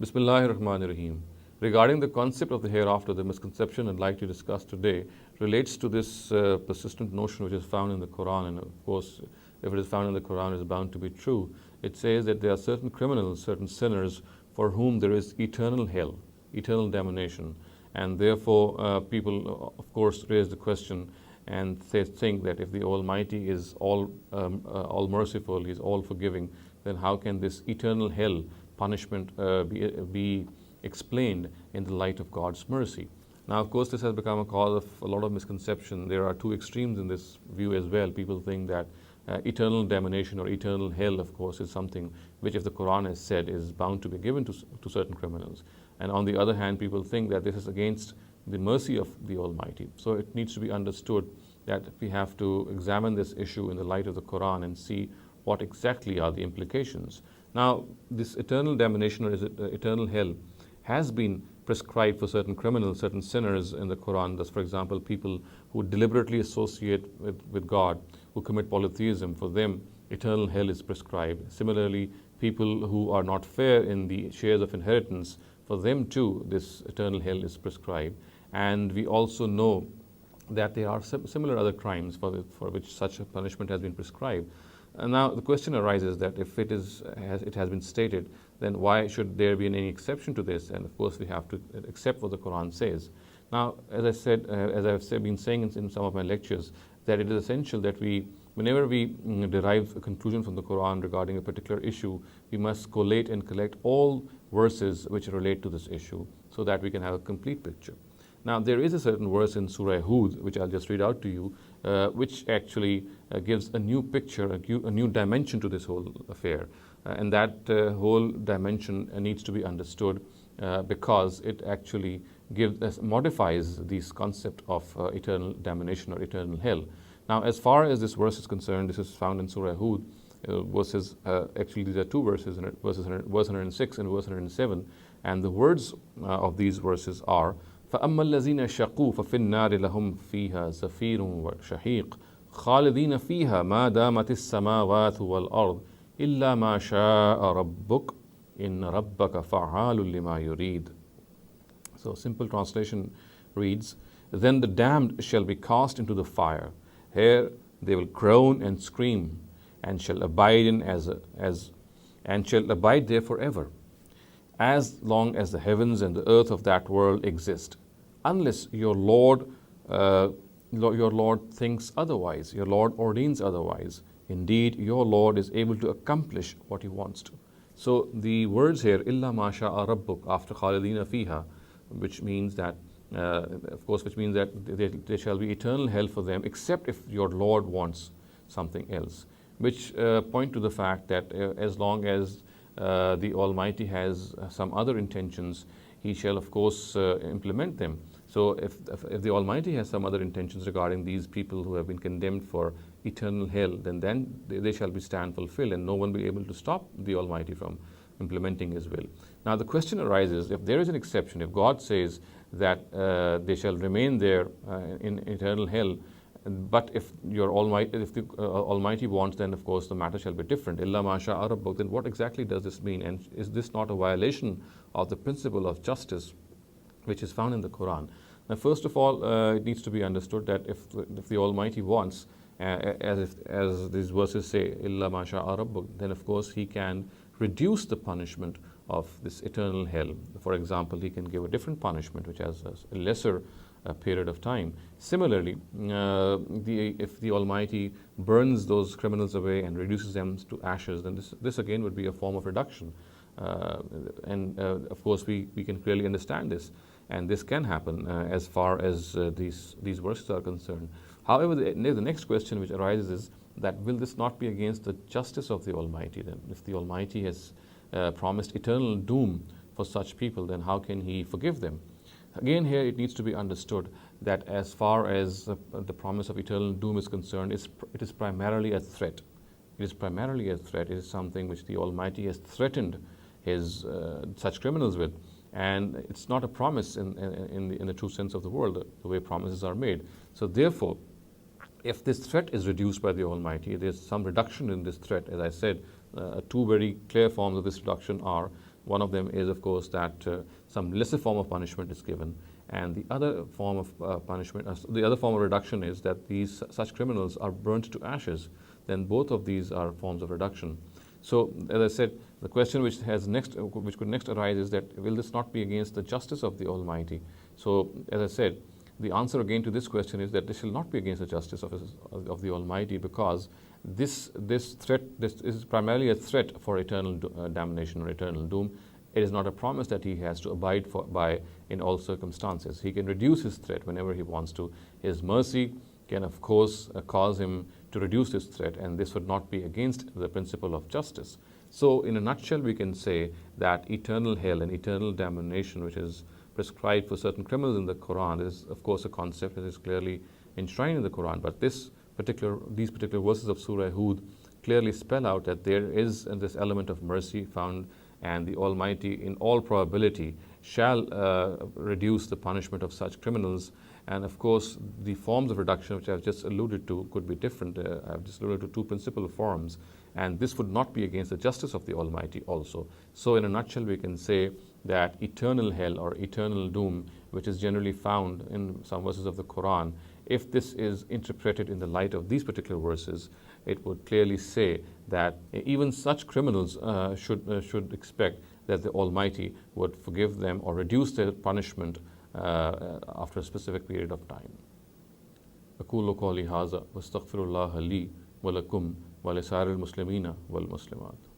Bismillahirrahmanirrahim. Regarding the concept of the hereafter, the misconception I'd like to discuss today relates to this persistent notion which is found in the Quran. And of course, if it is found in the Quran, it is bound to be true. It says that there are certain criminals, certain sinners, for whom there is eternal hell, eternal damnation. And therefore, people, of course, raise the question and they think that if the Almighty is all merciful, He is all forgiving, then how can this eternal hell punishment be explained in the light of God's mercy? Now, of course, this has become a cause of a lot of misconception. There are two extremes in this view as well. People think that eternal damnation or eternal hell, of course, is something which, if the Quran has said, is bound to be given to certain criminals. And on the other hand, people think that this is against the mercy of the Almighty. So it needs to be understood that we have to examine this issue in the light of the Quran and see what exactly are the implications. Now, this eternal damnation or eternal hell has been prescribed for certain criminals, certain sinners in the Quran. Thus, for example, people who deliberately associate with God, who commit polytheism, for them eternal hell is prescribed. Similarly, people who are not fair in the shares of inheritance, for them too this eternal hell is prescribed. And we also know that there are similar other crimes for which such a punishment has been prescribed. And now the question arises that if it has been stated, then why should there be any exception to this? And of course, we have to accept what the Quran says. Now, as I said, as I've been saying in some of my lectures, that it is essential that whenever we derive a conclusion from the Quran regarding a particular issue, we must collate and collect all verses which relate to this issue so that we can have a complete picture. Now, there is a certain verse in Surah Hud, which I'll just read out to you, which actually gives a new picture, a new dimension to this whole affair. And that whole dimension needs to be understood because it actually modifies this concept of eternal damnation or eternal hell. Now, as far as this verse is concerned, this is found in Surah Hud. Actually, these are two verses, verse 106 and verse 107. And the words of these verses are, فَأَمَّا الَّذِينَ شَقُوا فَفِي النَّارِ لَهُمْ فِيهَا زَفِيرٌ وَشَهِيقٌ خَالِدِينَ فِيهَا مَا دَامَتِ السَّمَاوَاتُ وَالْأَرْضُ إِلَّا مَا شَاءَ رَبُّكَ إِنَّ رَبَّكَ فَعَّالٌ لِمَا يُرِيدُ. So simple translation reads, then the damned shall be cast into the fire. Here they will groan and scream, and shall abide there forever, as long as the heavens and the earth of that world exist, unless your Lord thinks otherwise, your Lord ordains otherwise. Indeed, your Lord is able to accomplish what He wants to. So the words here, illa ma sha'a rabbuk, after khalidina fiha, which means that, there shall be eternal hell for them, except if your Lord wants something else, which point to the fact that as long as the Almighty has some other intentions, He shall of course implement them. So if the Almighty has some other intentions regarding these people who have been condemned for eternal hell, then they shall be stand fulfilled, and no one will be able to stop the Almighty from implementing His will. Now the question arises, if there is an exception, if God says that they shall remain there in eternal hell, but if the Almighty wants, then of course the matter shall be different. Illa ma sha'a rabbuk. Then what exactly does this mean? And is this not a violation of the principle of justice which is found in the Quran? Now, first of all, it needs to be understood that if the Almighty wants, as these verses say, illa ma sha'a rabbuk, then of course He can reduce the punishment of this eternal hell. For example, He can give a different punishment which has a lesser period of time. Similarly, if the Almighty burns those criminals away and reduces them to ashes, then this again would be a form of reduction. Of course, we can clearly understand this, and this can happen as far as these verses are concerned. However, the next question which arises is that will this not be against the justice of the Almighty? Then, if the Almighty has promised eternal doom for such people, then how can He forgive them? Again, here it needs to be understood that as far as the promise of eternal doom is concerned, it is primarily a threat. It is primarily a threat. It is something which the Almighty has threatened such criminals with, and it's not a promise in the true sense of the word, the way promises are made. So therefore, if this threat is reduced by the Almighty, there's some reduction in this threat. As I said, two very clear forms of this reduction are One of them is, of course, that some lesser form of punishment is given, and the other form of punishment, the other form of reduction is that such criminals are burnt to ashes. Then both of these are forms of reduction. So, as I said, the question which could next arise is that will this not be against the justice of the Almighty? So, as I said, the answer again to this question is that this shall not be against the justice of the Almighty, because this is primarily a threat for eternal damnation or eternal doom. It is not a promise that he has to abide by in all circumstances. He can reduce his threat whenever he wants to. His mercy can, of course, cause him to reduce this threat, and this would not be against the principle of justice. So, in a nutshell, we can say that eternal hell and eternal damnation, which is prescribed for certain criminals in the Quran, is, of course, a concept that is clearly enshrined in the Quran. But these particular verses of Surah Hud clearly spell out that there is this element of mercy found, and the Almighty, in all probability, shall reduce the punishment of such criminals. And of course, the forms of reduction which I've just alluded to could be different. I've just alluded to two principal forms, and this would not be against the justice of the Almighty also. So, in a nutshell, we can say that eternal hell or eternal doom, which is generally found in some verses of the Quran, if this is interpreted in the light of these particular verses, it would clearly say that even such criminals should expect that the Almighty would forgive them or reduce their punishment after a specific period of time. أقول قولي هذا واستغفر الله لي ولكم ولسائر المسلمين والمسلمات.